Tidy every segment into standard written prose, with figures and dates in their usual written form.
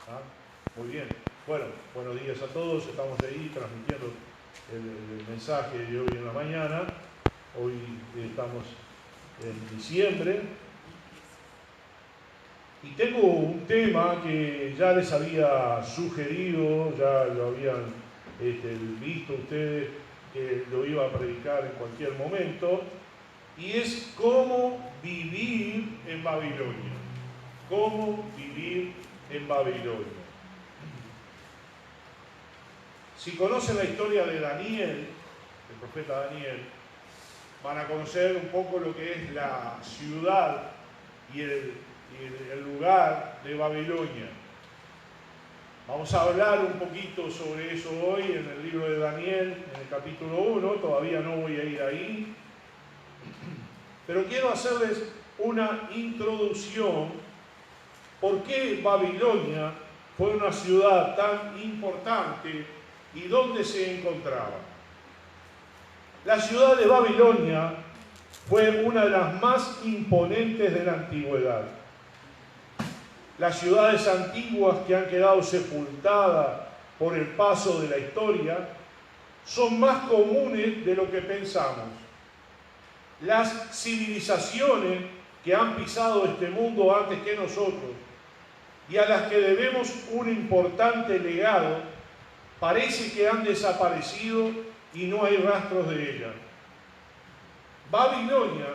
¿Ah? Muy bien. Bueno, buenos días a todos. Estamos ahí transmitiendo el mensaje de hoy en la mañana. Hoy estamos en diciembre. Y tengo un tema que ya les había sugerido, ya lo habían visto ustedes, que lo iba a predicar en cualquier momento, y es cómo vivir en Babilonia. Cómo vivir en Babilonia. Si conocen la historia de Daniel, el profeta Daniel, van a conocer un poco lo que es la ciudad y el lugar de Babilonia. Vamos a hablar un poquito sobre eso hoy en el libro de Daniel, en el capítulo 1, todavía no voy a ir ahí, pero quiero hacerles una introducción. ¿Por qué Babilonia fue una ciudad tan importante y dónde se encontraba? La ciudad de Babilonia fue una de las más imponentes de la antigüedad. Las ciudades antiguas que han quedado sepultadas por el paso de la historia son más comunes de lo que pensamos. Las civilizaciones que han pisado este mundo antes que nosotros y a las que debemos un importante legado, parece que han desaparecido y no hay rastros de ellas. Babilonia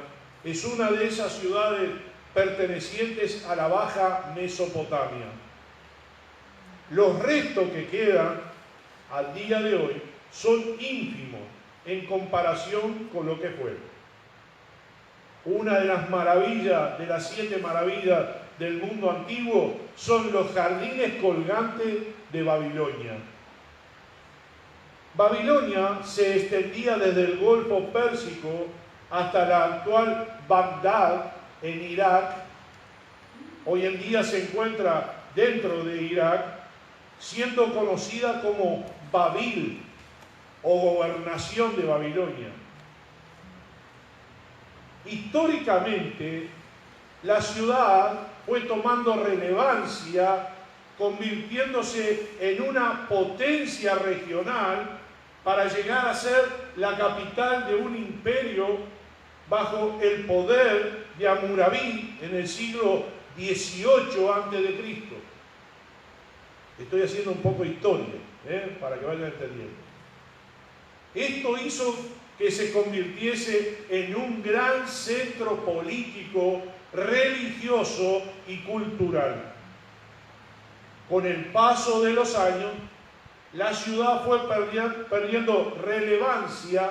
es una de esas ciudades pertenecientes a la Baja Mesopotamia. Los restos que quedan al día de hoy son ínfimos en comparación con lo que fue. Una de las maravillas, de las 7 maravillas del mundo antiguo, son los jardines colgantes de Babilonia. Babilonia se extendía desde el Golfo Pérsico hasta la actual Bagdad, en Irak. Hoy en día se encuentra dentro de Irak, siendo conocida como Babil o gobernación de Babilonia. Históricamente, la ciudad fue tomando relevancia, convirtiéndose en una potencia regional para llegar a ser la capital de un imperio bajo el poder de Hammurabi en el siglo XVIII a.C. Estoy haciendo un poco de historia, para que vayan entendiendo. Esto hizo que se convirtiese en un gran centro político, religioso y cultural. Con el paso de los años, la ciudad fue perdiendo relevancia,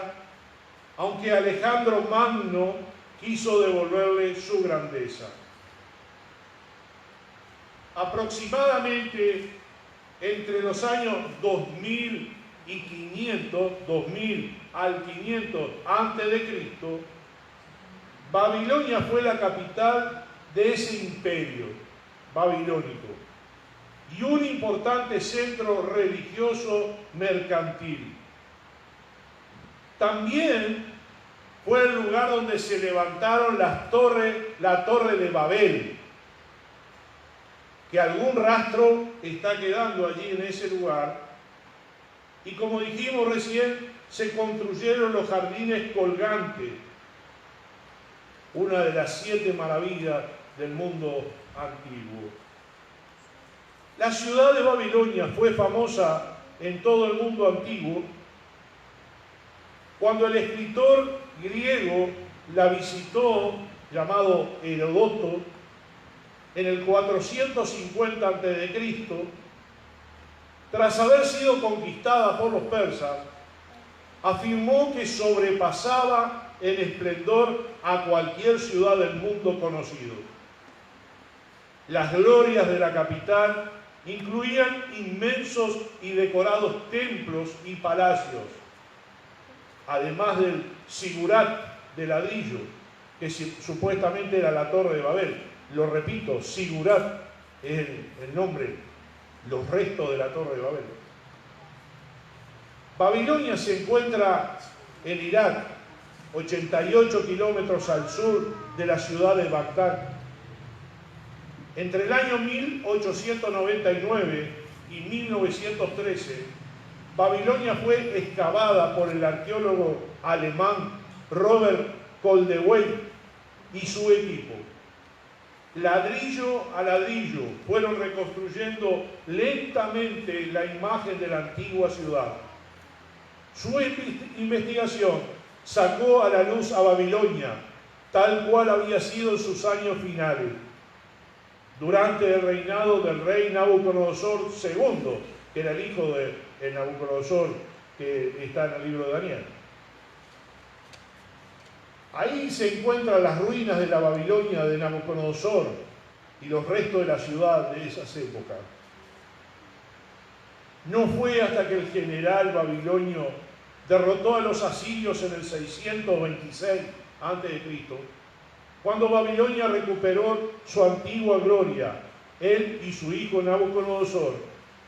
aunque Alejandro Magno quiso devolverle su grandeza. Aproximadamente entre los años 2000 y 500, 2000 al 500 a.C., Babilonia fue la capital de ese imperio babilónico y un importante centro religioso mercantil. También fue el lugar donde se levantaron la torre de Babel, que algún rastro está quedando allí en ese lugar. Y como dijimos recién, se construyeron los jardines colgantes, una de las 7 maravillas del mundo antiguo. La ciudad de Babilonia fue famosa en todo el mundo antiguo cuando el escritor griego la visitó, llamado Heródoto, en el 450 a.C., tras haber sido conquistada por los persas, afirmó que sobrepasaba en esplendor a cualquier ciudad del mundo conocido. Las glorias de la capital incluían inmensos y decorados templos y palacios, además del zigurat de ladrillo, que supuestamente era la Torre de Babel. Lo repito, zigurat es el nombre, los restos de la Torre de Babel. Babilonia se encuentra en Irak, 88 kilómetros al sur de la ciudad de Bagdad. Entre el año 1899 y 1913, Babilonia fue excavada por el arqueólogo alemán Robert Koldewey y su equipo. Ladrillo a ladrillo fueron reconstruyendo lentamente la imagen de la antigua ciudad. Su investigación sacó a la luz a Babilonia, tal cual había sido en sus años finales, durante el reinado del rey Nabucodonosor II, que era el hijo de Nabucodonosor, que está en el libro de Daniel. Ahí se encuentran las ruinas de la Babilonia de Nabucodonosor y los restos de la ciudad de esas épocas. No fue hasta que el general babilonio derrotó a los asirios en el 626 a.C., cuando Babilonia recuperó su antigua gloria. Él y su hijo Nabucodonosor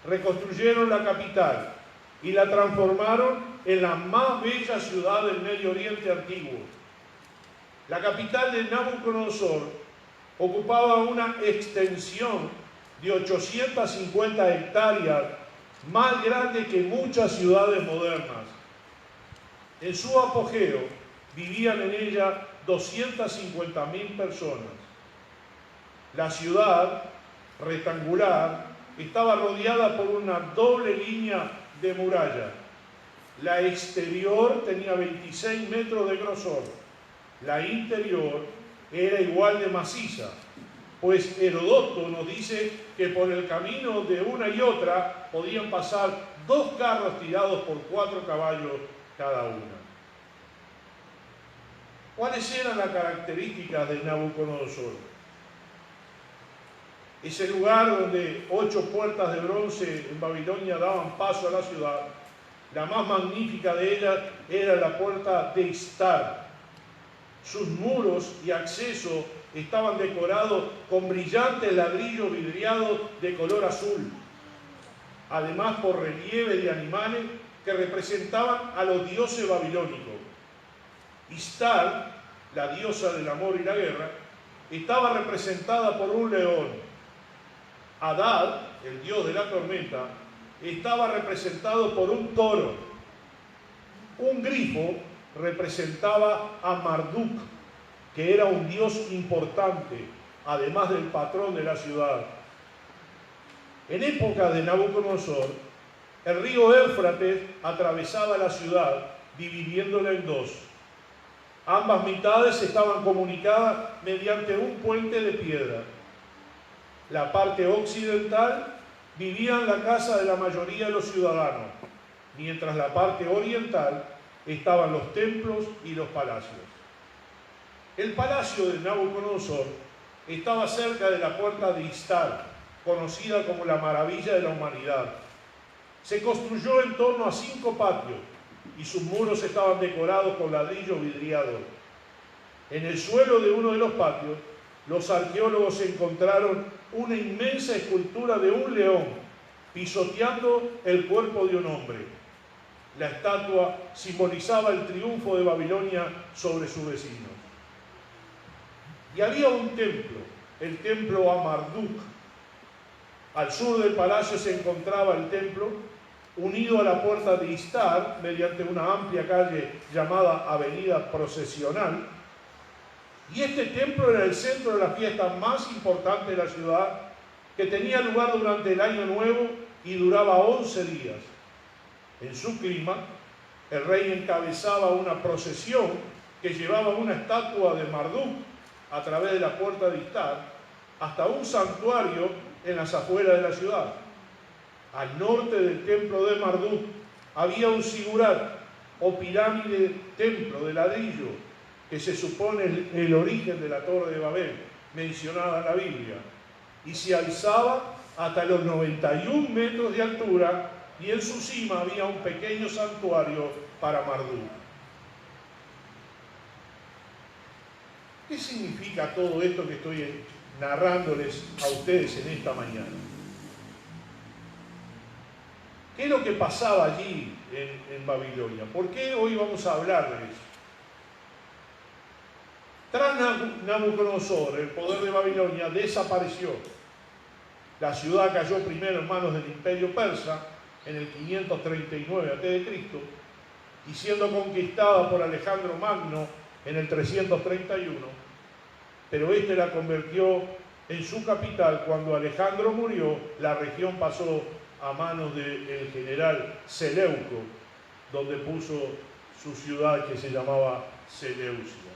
reconstruyeron la capital y la transformaron en la más bella ciudad del Medio Oriente antiguo. La capital de Nabucodonosor ocupaba una extensión de 850 hectáreas, más grande que muchas ciudades modernas. En su apogeo vivían en ella 250.000 personas. La ciudad, rectangular, estaba rodeada por una doble línea de muralla. La exterior tenía 26 metros de grosor. La interior era igual de maciza, pues Herodoto nos dice que por el camino de una y otra podían pasar 2 carros tirados por 4 caballos cada una. ¿Cuáles eran las características de Nabucodonosor? Ese lugar donde 8 puertas de bronce en Babilonia daban paso a la ciudad, la más magnífica de ellas era la puerta de Istar. Sus muros y acceso estaban decorados con brillantes ladrillos vidriados de color azul, además por relieves de animales que representaban a los dioses babilónicos. Istar, la diosa del amor y la guerra, estaba representada por un león. Adad, el dios de la tormenta, estaba representado por un toro. Un grifo representaba a Marduk, que era un dios importante, además del patrón de la ciudad. En época de Nabucodonosor, el río Éufrates atravesaba la ciudad, dividiéndola en 2. Ambas mitades estaban comunicadas mediante un puente de piedra. La parte occidental vivía en la casa de la mayoría de los ciudadanos, mientras la parte oriental estaban los templos y los palacios. El palacio de Nabucodonosor estaba cerca de la puerta de Istar, conocida como la maravilla de la humanidad. Se construyó en torno a 5 patios y sus muros estaban decorados con ladrillo vidriado. En el suelo de uno de los patios, los arqueólogos encontraron una inmensa escultura de un león pisoteando el cuerpo de un hombre. La estatua simbolizaba el triunfo de Babilonia sobre sus vecinos. Y había un templo, el templo a Marduk. Al sur del palacio se encontraba el templo, unido a la puerta de Istar mediante una amplia calle llamada Avenida Procesional. Y este templo era el centro de la fiesta más importante de la ciudad, que tenía lugar durante el Año Nuevo y duraba 11 días. En su clima, el rey encabezaba una procesión que llevaba una estatua de Marduk a través de la puerta de Istar hasta un santuario en las afueras de la ciudad. Al norte del templo de Marduk había un sigurat o pirámide templo de ladrillo que se supone el origen de la Torre de Babel, mencionada en la Biblia, y se alzaba hasta los 91 metros de altura, y en su cima había un pequeño santuario para Marduk. ¿Qué significa todo esto que estoy narrándoles a ustedes en esta mañana? ¿Qué es lo que pasaba allí en Babilonia? ¿Por qué hoy vamos a hablar de eso? Tras Nabucodonosor, el poder de Babilonia desapareció La ciudad cayó primero en manos del imperio persa en el 539 a.C. y siendo conquistada por Alejandro Magno en el 331, pero este la convirtió en su capital. Cuando Alejandro murió, la región pasó a manos del general Seleuco, donde puso su ciudad que se llamaba Seleucia.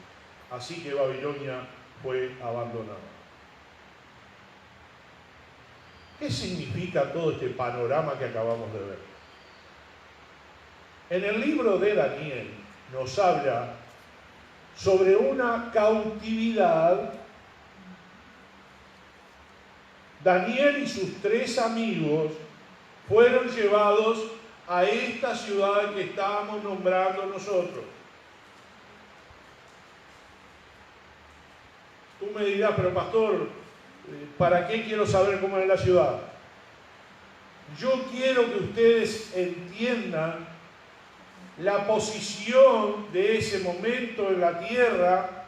Así que Babilonia fue abandonada. ¿Qué significa todo este panorama que acabamos de ver? En el libro de Daniel nos habla sobre una cautividad. Daniel y sus 3 amigos fueron llevados a esta ciudad que estábamos nombrando nosotros. Tú me dirás, pero pastor, ¿para qué quiero saber cómo es la ciudad? Yo quiero que ustedes entiendan la posición de ese momento en la tierra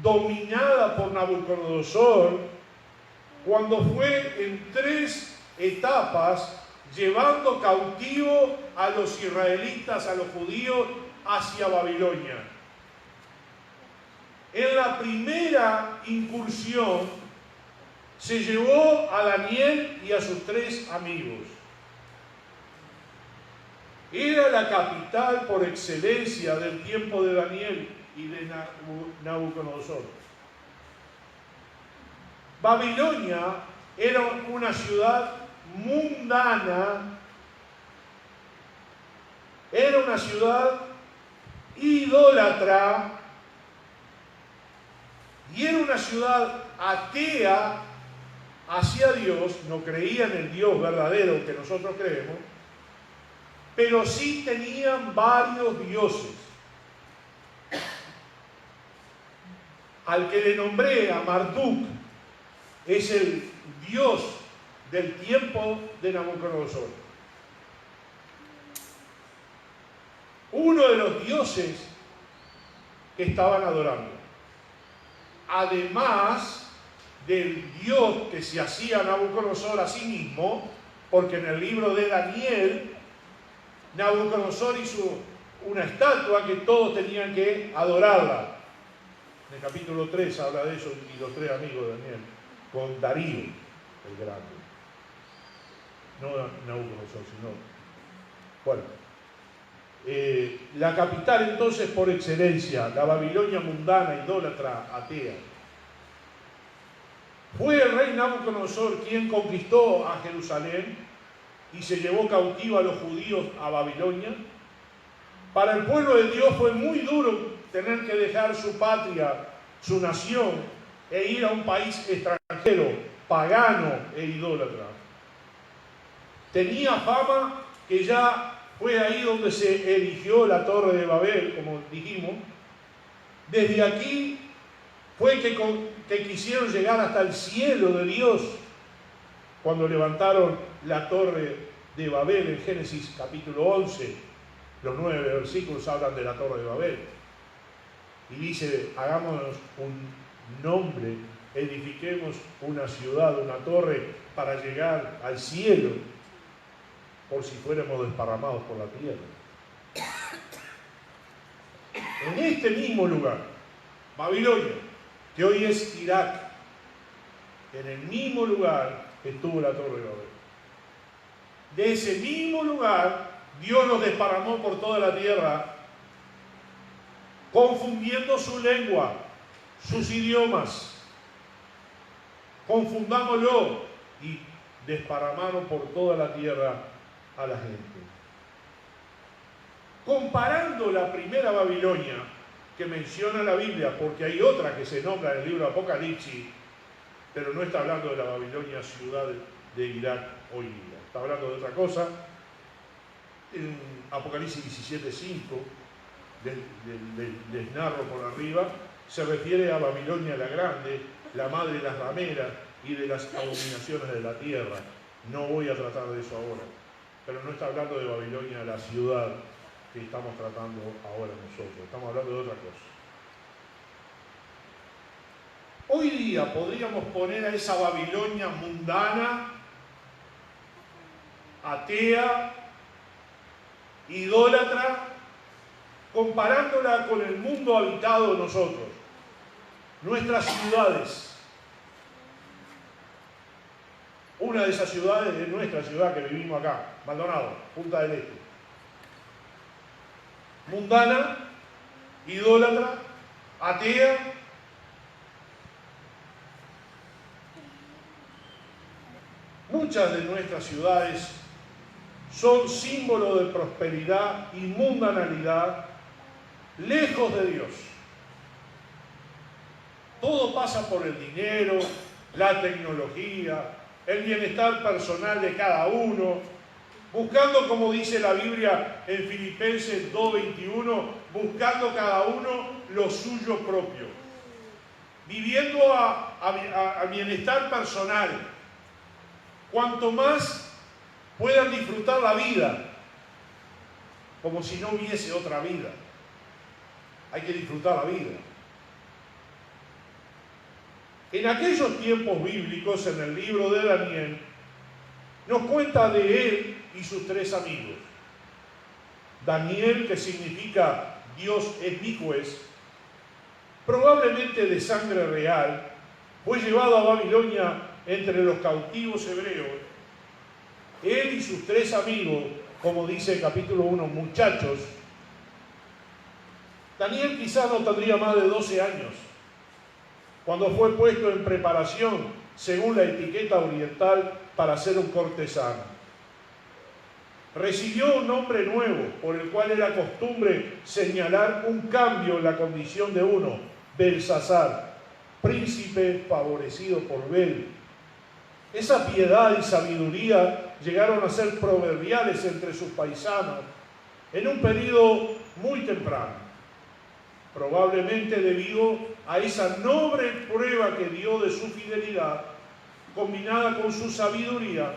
dominada por Nabucodonosor, cuando fue en 3 etapas llevando cautivo a los israelitas, a los judíos, hacia Babilonia. En la primera incursión se llevó a Daniel y a sus 3 amigos. Era la capital por excelencia del tiempo de Daniel y de Nabucodonosor. Babilonia era una ciudad mundana, era una ciudad idólatra y era una ciudad atea hacia Dios. No creía en el Dios verdadero que nosotros creemos, pero sí tenían varios dioses. Al que le nombré, a Marduk, es el dios del tiempo de Nabucodonosor. Uno de los dioses que estaban adorando. Además del dios que se hacía Nabucodonosor a sí mismo, porque en el libro de Daniel, Nabucodonosor hizo una estatua que todos tenían que adorarla. En el capítulo 3 habla de eso, y los 3 amigos de Daniel, con Darío el Grande. No Nabucodonosor, sino... Bueno, la capital entonces por excelencia, la Babilonia mundana, idólatra, atea. Fue el rey Nabucodonosor quien conquistó a Jerusalén y se llevó cautivo a los judíos a Babilonia. Para el pueblo de Dios fue muy duro tener que dejar su patria, su nación, e ir a un país extranjero, pagano e idólatra. Tenía fama que ya fue ahí donde se erigió la Torre de Babel, como dijimos. Desde aquí fue que quisieron llegar hasta el cielo de Dios cuando levantaron la Torre de Babel en Génesis capítulo 11. Los 9 versículos hablan de la Torre de Babel. Y dice, hagámonos un nombre, edifiquemos una ciudad, una torre para llegar al cielo, por si fuéramos desparramados por la tierra. En este mismo lugar, Babilonia, que hoy es Irak, en el mismo lugar estuvo la Torre de Babel. De ese mismo lugar, Dios los desparramó por toda la tierra, confundiendo su lengua, sus idiomas. Confundámoslo, y desparramaron por toda la tierra a la gente. Comparando la primera Babilonia que menciona la Biblia, porque hay otra que se nombra en el libro de Apocalipsis, pero no está hablando de la Babilonia, ciudad de Irak hoy día. Está hablando de otra cosa. En Apocalipsis 17:5, les narro por arriba, se refiere a Babilonia la Grande, la madre de las rameras y de las abominaciones de la tierra. No voy a tratar de eso ahora, pero no está hablando de Babilonia, la ciudad que estamos tratando ahora nosotros. Estamos hablando de otra cosa. Hoy día podríamos poner a esa Babilonia mundana atea, idólatra, comparándola con el mundo habitado de nosotros, nuestras ciudades. Una de esas ciudades es nuestra ciudad que vivimos acá, Maldonado, Punta del Este. Mundana, idólatra, atea. Muchas de nuestras ciudades son símbolo de prosperidad y mundanalidad, lejos de Dios. Todo pasa por el dinero, la tecnología, el bienestar personal de cada uno, buscando, como dice la Biblia en Filipenses 2:21, buscando cada uno lo suyo propio, viviendo a bienestar personal. Cuanto más puedan disfrutar la vida, como si no hubiese otra vida. Hay que disfrutar la vida. En aquellos tiempos bíblicos, en el libro de Daniel, nos cuenta de él y sus 3 amigos. Daniel, que significa Dios es mi juez, probablemente de sangre real, fue llevado a Babilonia entre los cautivos hebreos. Él y sus 3 amigos, como dice el capítulo 1, muchachos. Daniel quizás no tendría más de 12 años cuando fue puesto en preparación, según la etiqueta oriental, para ser un cortesano. Recibió un nombre nuevo, por el cual era costumbre señalar un cambio en la condición de uno, Belsasar, príncipe favorecido por Bel. Esa piedad y sabiduría llegaron a ser proverbiales entre sus paisanos en un periodo muy temprano, probablemente debido a esa noble prueba que dio de su fidelidad, combinada con su sabiduría,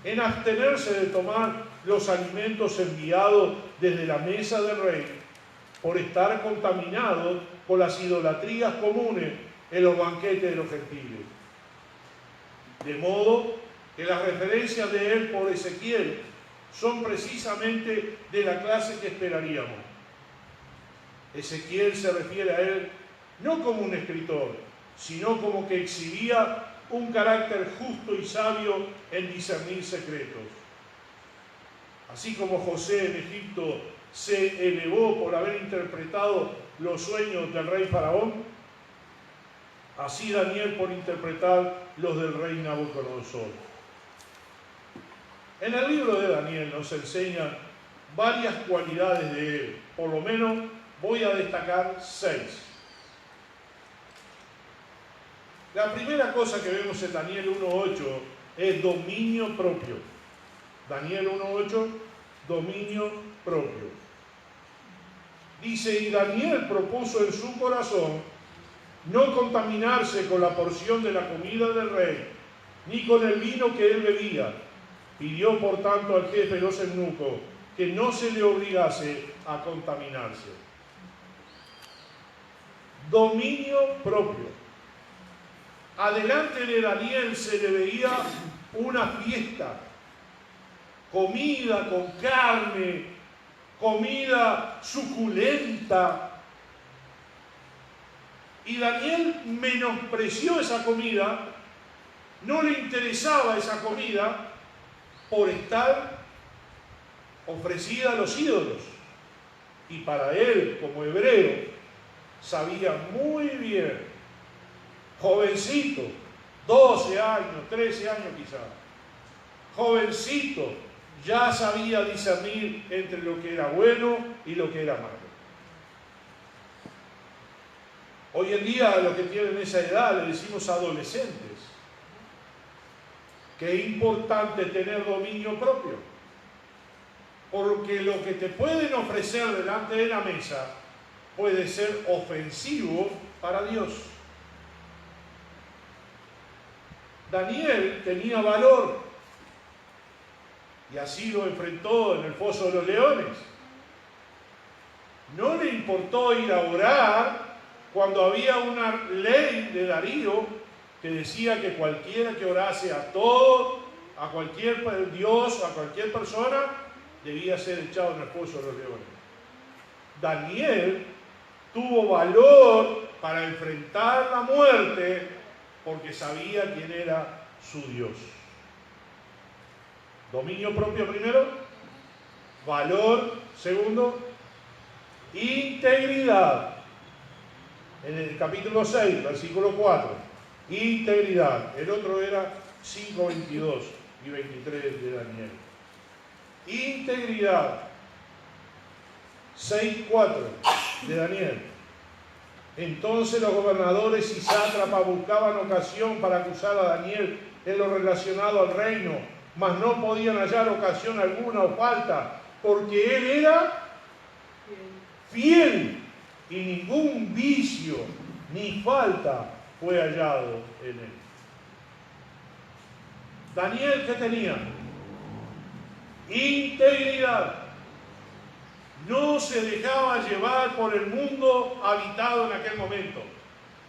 en abstenerse de tomar los alimentos enviados desde la mesa del rey, por estar contaminados con las idolatrías comunes en los banquetes de los gentiles. De modo que las referencias de él por Ezequiel son precisamente de la clase que esperaríamos. Ezequiel se refiere a él no como un escritor, sino como que exhibía un carácter justo y sabio en discernir secretos. Así como José en Egipto se elevó por haber interpretado los sueños del rey Faraón, así Daniel por interpretar los del rey Nabucodonosor. En el libro de Daniel nos enseñan varias cualidades de él, por lo menos voy a destacar 6. La primera cosa que vemos en Daniel 1:8 es dominio propio. Daniel 1:8, dominio propio. Dice, y Daniel propuso en su corazón no contaminarse con la porción de la comida del rey, ni con el vino que él bebía. Pidió por tanto al jefe de los eunucos que no se le obligase a contaminarse. Dominio propio. Adelante de Daniel se le veía una fiesta, comida con carne, comida suculenta. Y Daniel menospreció esa comida, no le interesaba esa comida por estar ofrecida a los ídolos. Y para él, como hebreo, sabía muy bien, jovencito, 12 años, 13 años quizás, jovencito, ya sabía discernir entre lo que era bueno y lo que era malo. Hoy en día a los que tienen esa edad le decimos adolescentes. Qué importante tener dominio propio. Porque lo que te pueden ofrecer delante de la mesa puede ser ofensivo para Dios. Daniel tenía valor y así lo enfrentó en el foso de los leones. No le importó ir a orar cuando había una ley de Darío que decía que cualquiera que orase a todos a cualquier dios, a cualquier persona, debía ser echado en el pozo de los leones. Daniel tuvo valor para enfrentar la muerte porque sabía quién era su Dios. Dominio propio primero, valor segundo, integridad. En el capítulo 6, versículo 4, integridad. El otro era 5, 22 y 23 de Daniel. Integridad. 6, 4 de Daniel. Entonces los gobernadores y sátrapas buscaban ocasión para acusar a Daniel en lo relacionado al reino, mas no podían hallar ocasión alguna o falta, porque él era fiel y ningún vicio ni falta fue hallado en él. Daniel, ¿qué tenía? Integridad. No se dejaba llevar por el mundo habitado en aquel momento.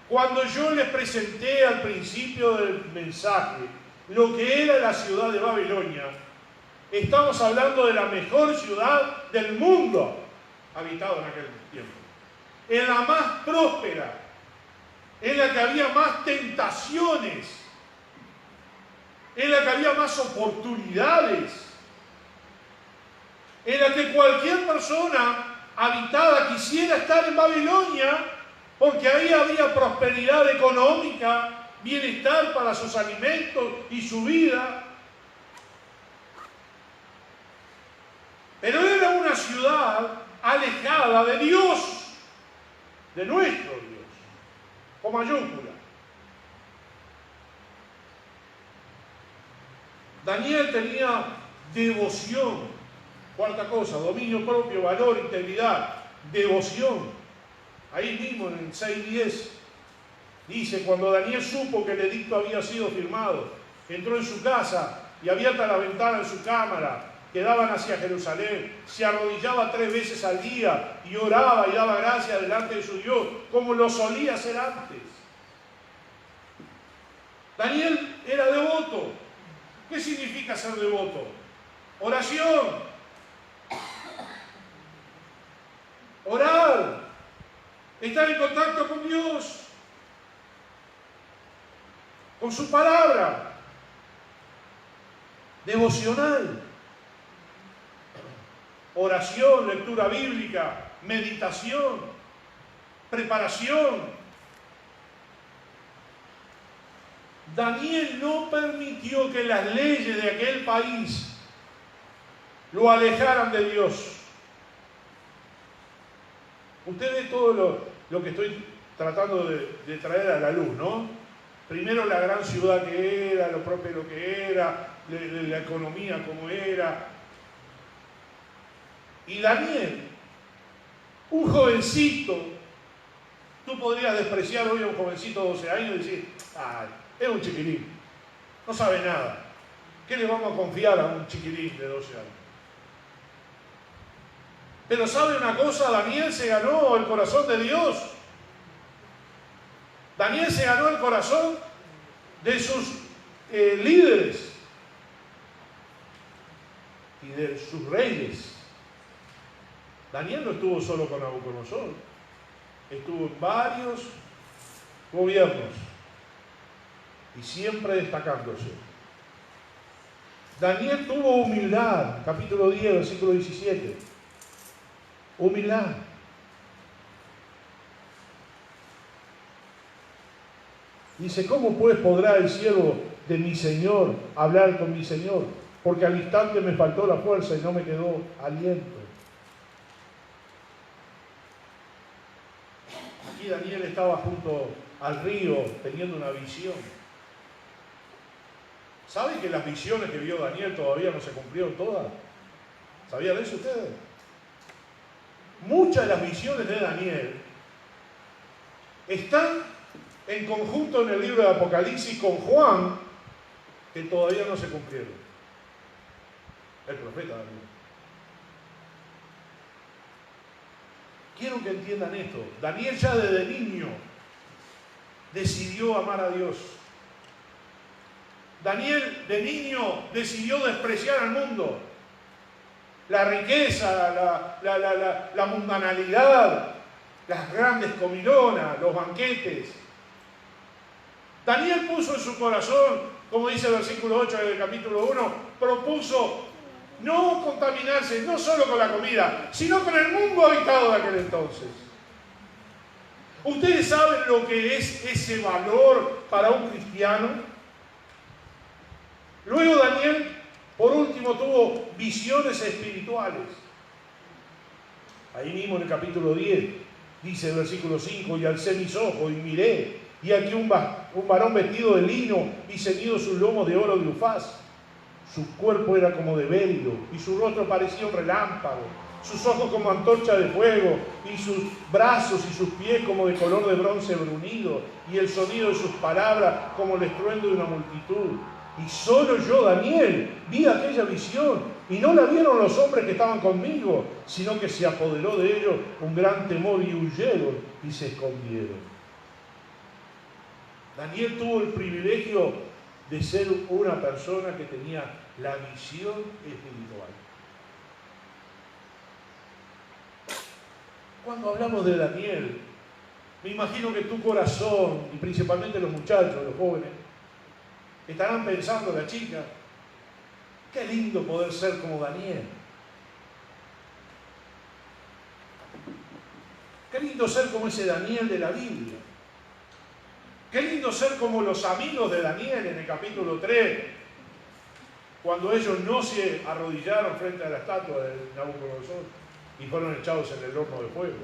Cuando yo les presenté al principio del mensaje lo que era la ciudad de Babilonia, estamos hablando de la mejor ciudad del mundo habitado en aquel tiempo. En la más próspera, en la que había más tentaciones, en la que había más oportunidades, en la que cualquier persona habitada quisiera estar en Babilonia porque ahí había prosperidad económica, bienestar para sus alimentos y su vida. Pero era una ciudad alejada de Dios, de nuestro Dios, con mayúscula. Daniel tenía devoción. Cuarta cosa, dominio propio, valor, integridad, devoción. Ahí mismo en el 6:10 dice, cuando Daniel supo que el edicto había sido firmado, entró en su casa y abierta la ventana en su cámara, que daban hacia Jerusalén, se arrodillaba 3 veces al día y oraba y daba gracias delante de su Dios, como lo solía hacer antes. Daniel era devoto. ¿Qué significa ser devoto? Oración. Orar, estar en contacto con Dios, con su palabra, devocional, oración, lectura bíblica, meditación, preparación. Daniel no permitió que las leyes de aquel país lo alejaran de Dios. Usted ve todo lo que estoy tratando de traer a la luz, ¿no? Primero la gran ciudad que era, lo propio lo que era, la economía como era. Y Daniel, un jovencito, tú podrías despreciar hoy a un jovencito de 12 años y decir, ay, es un chiquilín, no sabe nada. ¿Qué le vamos a confiar a un chiquilín de 12 años? Pero ¿sabe una cosa? Daniel se ganó el corazón de Dios. Daniel se ganó el corazón de sus líderes y de sus reyes. Daniel no estuvo solo con Nabucodonosor, estuvo en varios gobiernos y siempre destacándose. Daniel tuvo humildad, capítulo 10, versículo 17. Humildad. Dice, ¿cómo pues podrá el siervo de mi Señor hablar con mi Señor? Porque al instante me faltó la fuerza y no me quedó aliento. Aquí Daniel estaba junto al río teniendo una visión. ¿Saben que las visiones que vio Daniel todavía no se cumplieron todas? ¿Sabían eso ustedes? Muchas de las visiones de Daniel están en conjunto en el libro de Apocalipsis con Juan, que todavía no se cumplieron. El profeta Daniel. Quiero que entiendan esto. Daniel ya desde niño decidió amar a Dios. Daniel de niño decidió despreciar al mundo. La riqueza, la mundanalidad, las grandes comilonas, los banquetes. Daniel puso en su corazón, como dice el versículo 8 del capítulo 1, propuso no contaminarse, no solo con la comida, sino con el mundo habitado de aquel entonces. ¿Ustedes saben lo que es ese valor para un cristiano? Luego Daniel, por último, tuvo visiones espirituales. Ahí mismo en el capítulo 10, dice el versículo 5, y alcé mis ojos y miré, y aquí un varón vestido de lino y ceñido sus lomos de oro de Ufaz. Su cuerpo era como de berilio, y su rostro parecía un relámpago, sus ojos como antorcha de fuego, y sus brazos y sus pies como de color de bronce brunido, y el sonido de sus palabras como el estruendo de una multitud. Y solo yo, Daniel, vi aquella visión, y no la vieron los hombres que estaban conmigo, sino que se apoderó de ellos un gran temor y huyeron y se escondieron. Daniel tuvo el privilegio de ser una persona que tenía la visión espiritual. Cuando hablamos de Daniel, me imagino que tu corazón, y principalmente los muchachos, los jóvenes, estarán pensando, la chica, qué lindo poder ser como Daniel. Qué lindo ser como ese Daniel de la Biblia. Qué lindo ser como los amigos de Daniel en el capítulo 3, cuando ellos no se arrodillaron frente a la estatua de Nabucodonosor y fueron echados en el horno de fuego.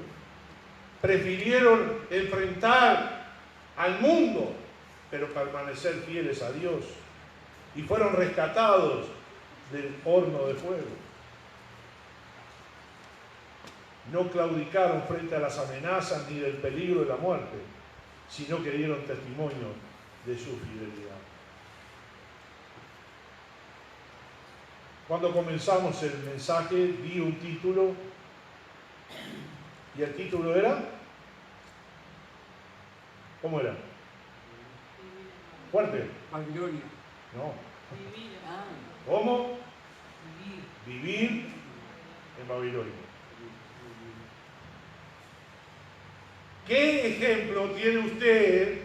Prefirieron enfrentar al mundo, pero permanecer fieles a Dios. Y fueron rescatados del horno de fuego. No claudicaron frente a las amenazas ni del peligro de la muerte, sino que dieron testimonio de su fidelidad. Cuando comenzamos el mensaje, vi un título, y el título era, ¿cómo era? Fuerte. Babilonia. No. Vivir. ¿Cómo? Vivir en Babilonia. ¿Qué ejemplo tiene usted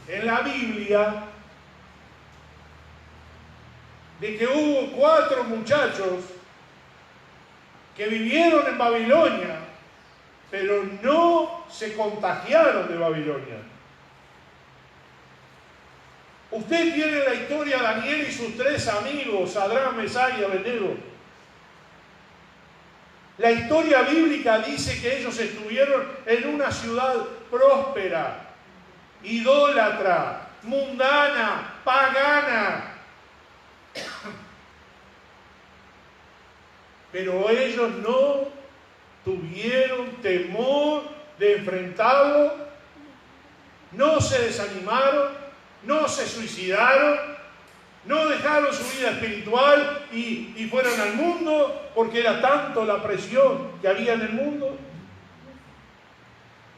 en la Biblia de que hubo 4 muchachos que vivieron en Babilonia, pero no se contagiaron de Babilonia? Usted tiene la historia de Daniel y sus 3 amigos, Sadrach, Mesach y Abednego. La historia bíblica dice que ellos estuvieron en una ciudad próspera, idólatra, mundana, pagana. Pero ellos no tuvieron temor de enfrentarlo, no se desanimaron, no se suicidaron, no dejaron su vida espiritual y fueron al mundo porque era tanto la presión que había en el mundo.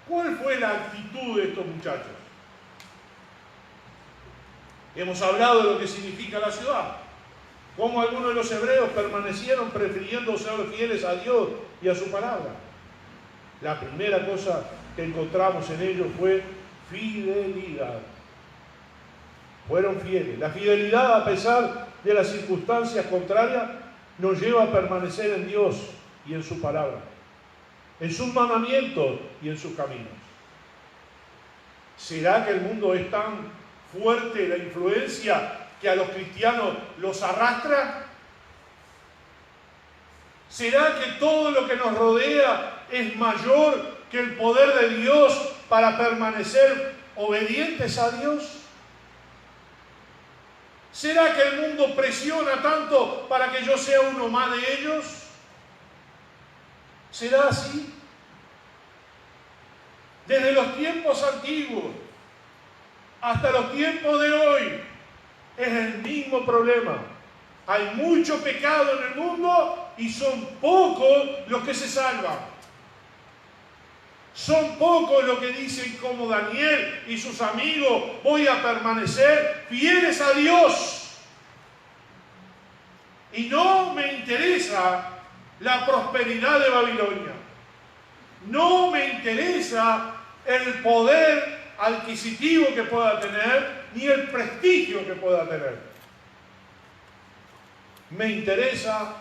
¿Cuál fue la actitud de estos muchachos? Hemos hablado de lo que significa la ciudad, cómo algunos de los hebreos permanecieron prefiriendo ser fieles a Dios y a su palabra. La primera cosa que encontramos en ellos fue fidelidad. Fueron fieles. La fidelidad, a pesar de las circunstancias contrarias, nos lleva a permanecer en Dios y en su palabra, en sus mandamientos y en sus caminos. ¿Será que el mundo es tan fuerte, la influencia, que a los cristianos los arrastra? ¿Será que todo lo que nos rodea es mayor que el poder de Dios para permanecer obedientes a Dios? ¿Será que el mundo presiona tanto para que yo sea uno más de ellos? ¿Será así? Desde los tiempos antiguos hasta los tiempos de hoy es el mismo problema. Hay mucho pecado en el mundo y son pocos los que se salvan. Son pocos los que dicen como Daniel y sus amigos, voy a permanecer fieles a Dios. Y no me interesa la prosperidad de Babilonia. No me interesa el poder adquisitivo que pueda tener, ni el prestigio que pueda tener. Me interesa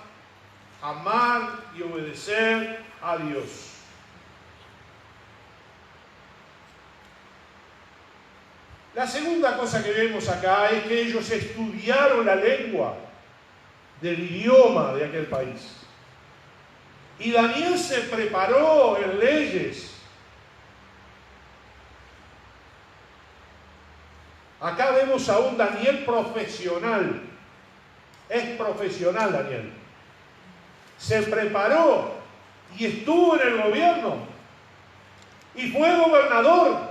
amar y obedecer a Dios. La segunda cosa que vemos acá es que ellos estudiaron la lengua del idioma de aquel país. Y Daniel se preparó en leyes. Acá vemos a un Daniel profesional. Es profesional Daniel. Se preparó y estuvo en el gobierno. Y fue gobernador.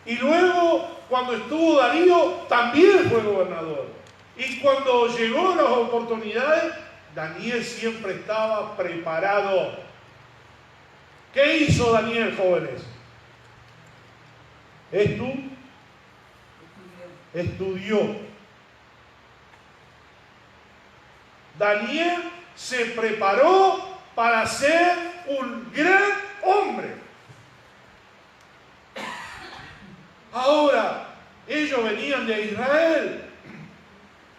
Y luego, cuando estuvo Darío, también fue gobernador. Y cuando llegó las oportunidades, Daniel siempre estaba preparado. ¿Qué hizo Daniel, jóvenes? Estudió. Daniel se preparó para ser un gran hombre. Ahora, ellos venían de Israel,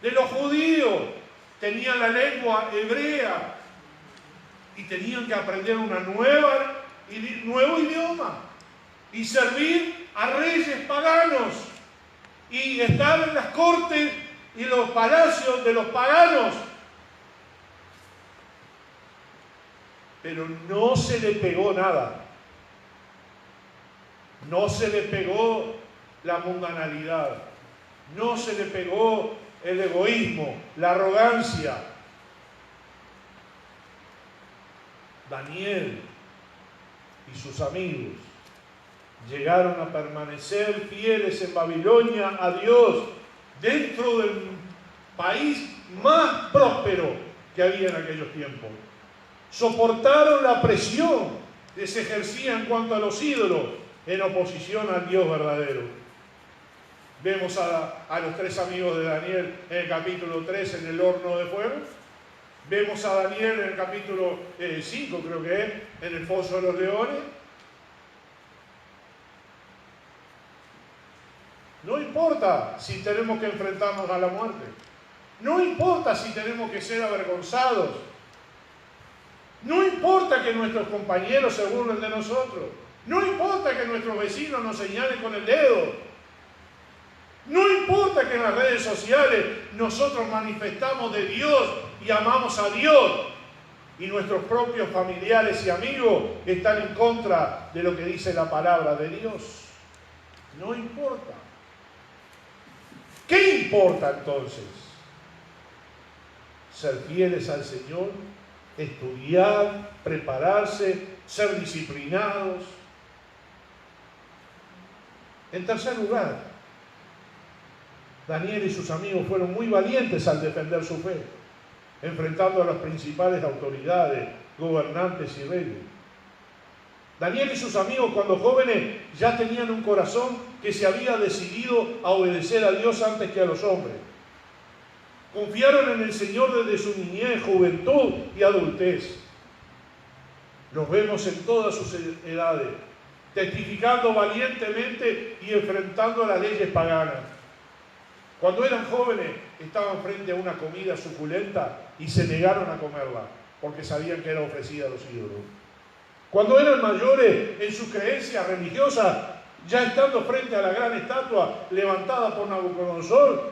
de los judíos, tenían la lengua hebrea y tenían que aprender un nuevo idioma y servir a reyes paganos y estar en las cortes y los palacios de los paganos. Pero no se le pegó nada. No se le pegó la mundanalidad. No se le pegó el egoísmo, la arrogancia. Daniel y sus amigos llegaron a permanecer fieles en Babilonia a Dios dentro del país más próspero que había en aquellos tiempos. Soportaron la presión que se ejercía en cuanto a los ídolos en oposición al Dios verdadero. Vemos a los tres amigos de Daniel en el capítulo 3 en el horno de fuego. Vemos a Daniel en el capítulo 5, creo que es, en el foso de los leones. No importa si tenemos que enfrentarnos a la muerte. No importa si tenemos que ser avergonzados. No importa que nuestros compañeros se burlen de nosotros. No importa que nuestros vecinos nos señalen con el dedo. No importa que en las redes sociales nosotros manifestamos de Dios y amamos a Dios y nuestros propios familiares y amigos están en contra de lo que dice la palabra de Dios. No importa. ¿Qué importa entonces? Ser fieles al Señor, estudiar, prepararse, ser disciplinados. En tercer lugar, Daniel y sus amigos fueron muy valientes al defender su fe, enfrentando a las principales autoridades, gobernantes y reyes. Daniel y sus amigos, cuando jóvenes, ya tenían un corazón que se había decidido a obedecer a Dios antes que a los hombres. Confiaron en el Señor desde su niñez, juventud y adultez. Los vemos en todas sus edades, testificando valientemente y enfrentando a las leyes paganas. Cuando eran jóvenes, estaban frente a una comida suculenta y se negaron a comerla, porque sabían que era ofrecida a los ídolos. Cuando eran mayores en sus creencias religiosas, ya estando frente a la gran estatua levantada por Nabucodonosor,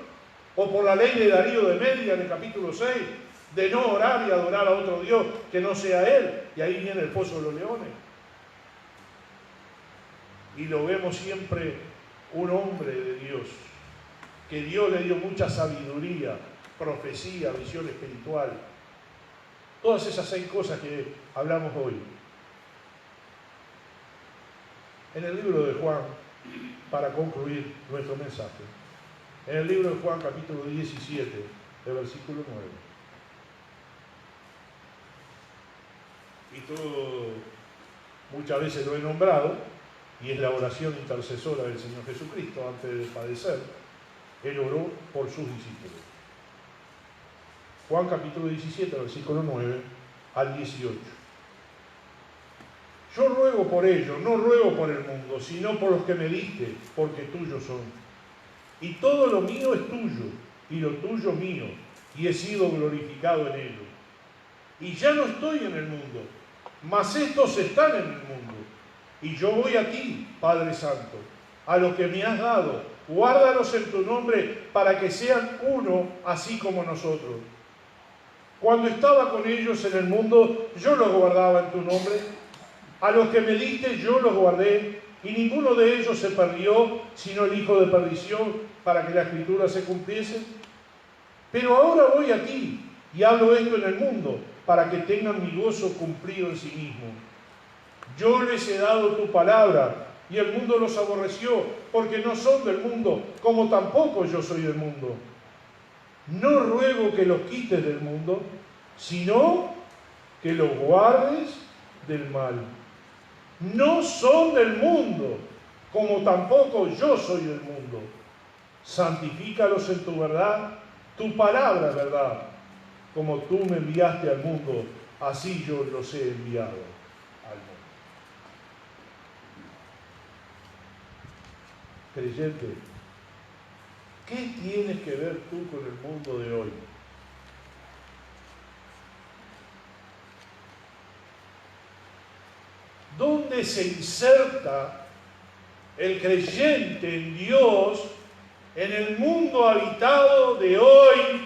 o por la ley de Darío de Media en el capítulo 6, de no orar y adorar a otro Dios que no sea Él, y ahí viene el foso de los leones. Y lo vemos siempre un hombre de Dios, que Dios le dio mucha sabiduría, profecía, visión espiritual. Todas esas 6 cosas que hablamos hoy. En el libro de Juan, para concluir nuestro mensaje, en el libro de Juan, capítulo 17, el versículo 9. Y todo, muchas veces lo he nombrado, y es la oración intercesora del Señor Jesucristo antes de padecer. Él oró por sus discípulos. Juan capítulo 17, versículo 9 al 18. Yo ruego por ellos, no ruego por el mundo, sino por los que me diste, porque tuyos son. Y todo lo mío es tuyo, y lo tuyo mío, y he sido glorificado en ellos. Y ya no estoy en el mundo, mas estos están en el mundo. Y yo voy a ti, Padre Santo, a los que me has dado, guárdalos en tu nombre, para que sean uno, así como nosotros. Cuando estaba con ellos en el mundo, yo los guardaba en tu nombre. A los que me diste yo los guardé, y ninguno de ellos se perdió, sino el hijo de perdición, para que la Escritura se cumpliese. Pero ahora voy a ti, y hablo esto en el mundo, para que tengan mi gozo cumplido en sí mismo. Yo les he dado tu palabra, y el mundo los aborreció, porque no son del mundo, como tampoco yo soy del mundo. No ruego que los quites del mundo, sino que los guardes del mal. No son del mundo, como tampoco yo soy del mundo. Santifícalos en tu verdad, tu palabra es verdad. Como tú me enviaste al mundo, así yo los he enviado al mundo. Creyente, ¿qué tienes que ver tú con el mundo de hoy? ¿Dónde se inserta el creyente en Dios en el mundo habitado de hoy?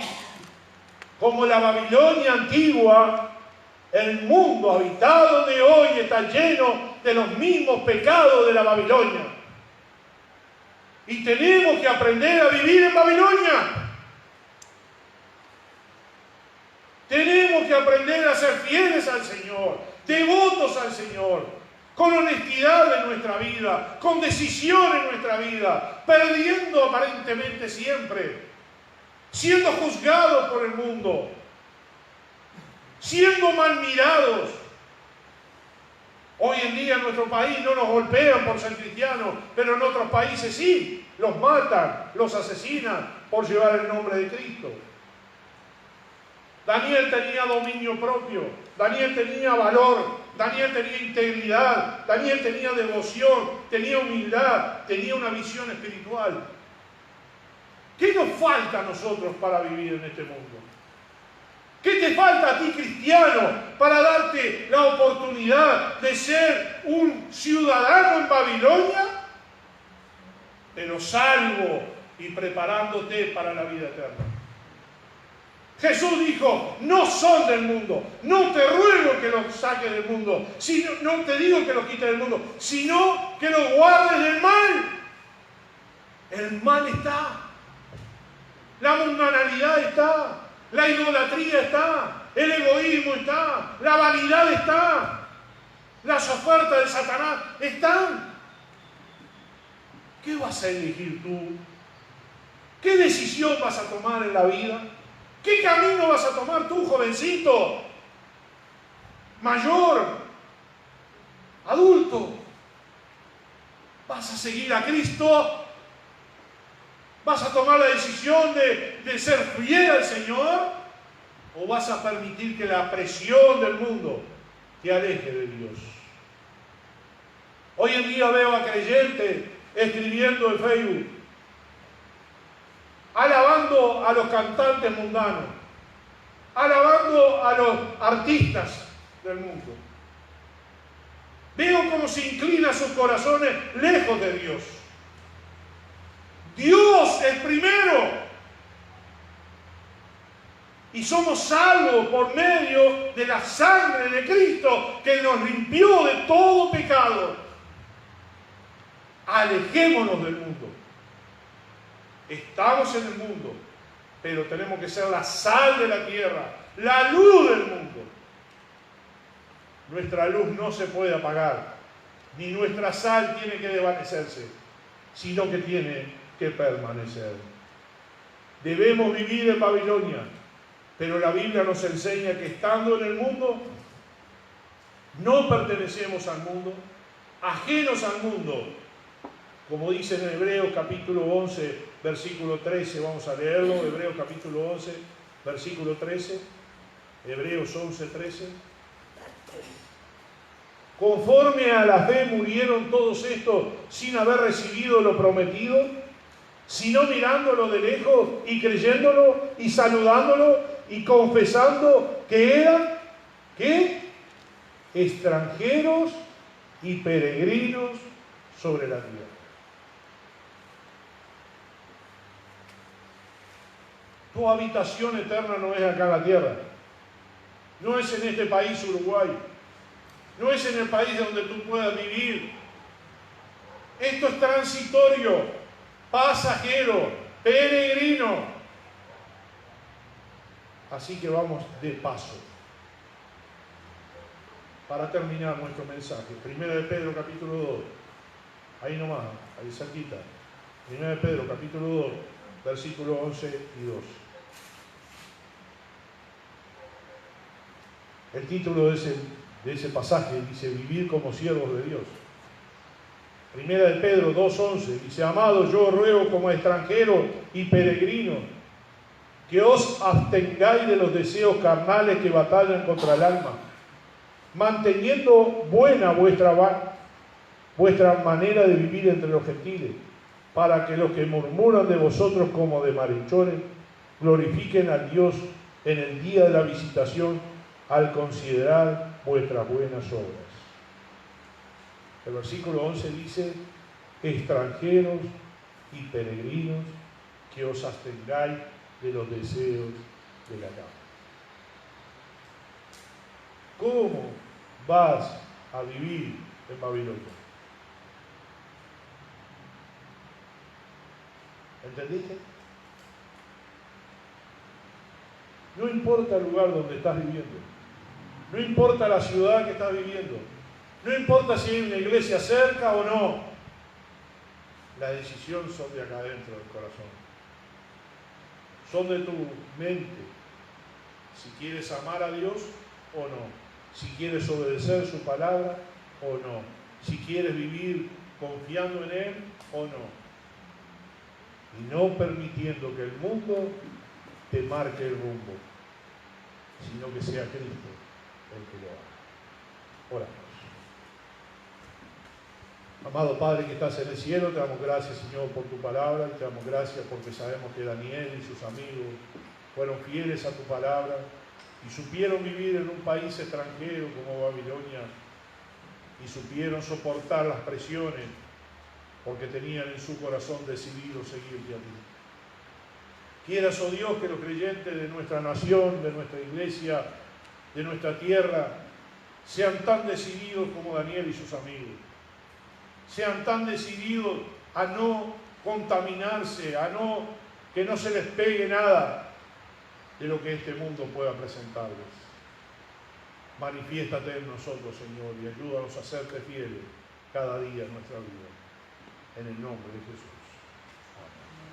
Como la Babilonia antigua, el mundo habitado de hoy está lleno de los mismos pecados de la Babilonia. Y tenemos que aprender a vivir en Babilonia. Tenemos que aprender a ser fieles al Señor, devotos al Señor, con honestidad en nuestra vida, con decisión en nuestra vida, perdiendo aparentemente siempre, siendo juzgados por el mundo, siendo mal mirados. Hoy en día en nuestro país no nos golpean por ser cristianos, pero en otros países sí, los matan, los asesinan por llevar el nombre de Cristo. Daniel tenía dominio propio, Daniel tenía valor, Daniel tenía integridad, Daniel tenía devoción, tenía humildad, tenía una visión espiritual. ¿Qué nos falta a nosotros para vivir en este mundo? ¿Qué te falta a ti, cristiano, para darte la oportunidad de ser un ciudadano en Babilonia, pero salvo y preparándote para la vida eterna? Jesús dijo, no son del mundo, no te ruego que los saques del mundo, no te digo que los quites del mundo, sino que los guardes del mal. El mal está, la mundanalidad está, la idolatría está, el egoísmo está, la vanidad está, las ofertas de Satanás están. ¿Qué vas a elegir tú? ¿Qué decisión vas a tomar en la vida? ¿Qué camino vas a tomar tú, jovencito, mayor, adulto? ¿Vas a seguir a Cristo? ¿Vas a tomar la decisión de ser fiel al Señor? ¿O vas a permitir que la presión del mundo te aleje de Dios? Hoy en día veo a creyentes escribiendo en Facebook, alabando a los cantantes mundanos, alabando a los artistas del mundo. Veo cómo se inclinan sus corazones lejos de Dios. Dios es primero. Y somos salvos por medio de la sangre de Cristo que nos limpió de todo pecado. Alejémonos del mundo. Estamos en el mundo, pero tenemos que ser la sal de la tierra, la luz del mundo. Nuestra luz no se puede apagar, ni nuestra sal tiene que desvanecerse, sino que tiene que permanecer. Debemos vivir en Babilonia, pero la Biblia nos enseña que estando en el mundo, no pertenecemos al mundo, ajenos al mundo. Como dice en Hebreos capítulo 11, versículo 13, vamos a leerlo, Hebreos capítulo 11, versículo 13, Hebreos 11, 13. Conforme a la fe murieron todos estos sin haber recibido lo prometido, sino mirándolo de lejos y creyéndolo y saludándolo y confesando que eran, ¿qué? Extranjeros y peregrinos sobre la tierra. Tu habitación eterna no es acá en la tierra, no es en este país Uruguay, no es en el país donde tú puedas vivir. Esto es transitorio, pasajero, peregrino. Así que vamos de paso. Para terminar nuestro mensaje, 1 de Pedro capítulo 2, ahí nomás, ahí cerquita. 1 de Pedro capítulo 2, versículos 11 y 12. El título de ese pasaje dice: vivir como siervos de Dios. 1 de Pedro 2:11 dice: amado, yo ruego como extranjero y peregrino que os abstengáis de los deseos carnales que batallan contra el alma, manteniendo buena vuestra manera de vivir entre los gentiles, para que los que murmuran de vosotros como de malhechores glorifiquen a Dios en el día de la visitación al considerar vuestras buenas obras. El versículo 11 dice: extranjeros y peregrinos, que os abstengáis de los deseos de la carne. ¿Cómo vas a vivir en Babilonia? ¿Entendiste? No importa el lugar donde estás viviendo, no importa la ciudad que estás viviendo, no importa si hay una iglesia cerca o no, las decisiones son de acá adentro del corazón, son de tu mente, si quieres amar a Dios o no, si quieres obedecer su palabra o no, si quieres vivir confiando en Él o no, y no permitiendo que el mundo te marque el rumbo, sino que sea Cristo el que lo haga. Oramos. Amado Padre que estás en el cielo, te damos gracias, Señor, por tu palabra, y te damos gracias porque sabemos que Daniel y sus amigos fueron fieles a tu palabra y supieron vivir en un país extranjero como Babilonia y supieron soportar las presiones porque tenían en su corazón decidido seguirte a ti. Quieras, oh Dios, que los creyentes de nuestra nación, de nuestra iglesia, de nuestra tierra, sean tan decididos como Daniel y sus amigos. Sean tan decididos a no contaminarse, que no se les pegue nada de lo que este mundo pueda presentarles. Manifiéstate en nosotros, Señor, y ayúdanos a serte fieles cada día en nuestra vida. En el nombre de Jesús. Amén.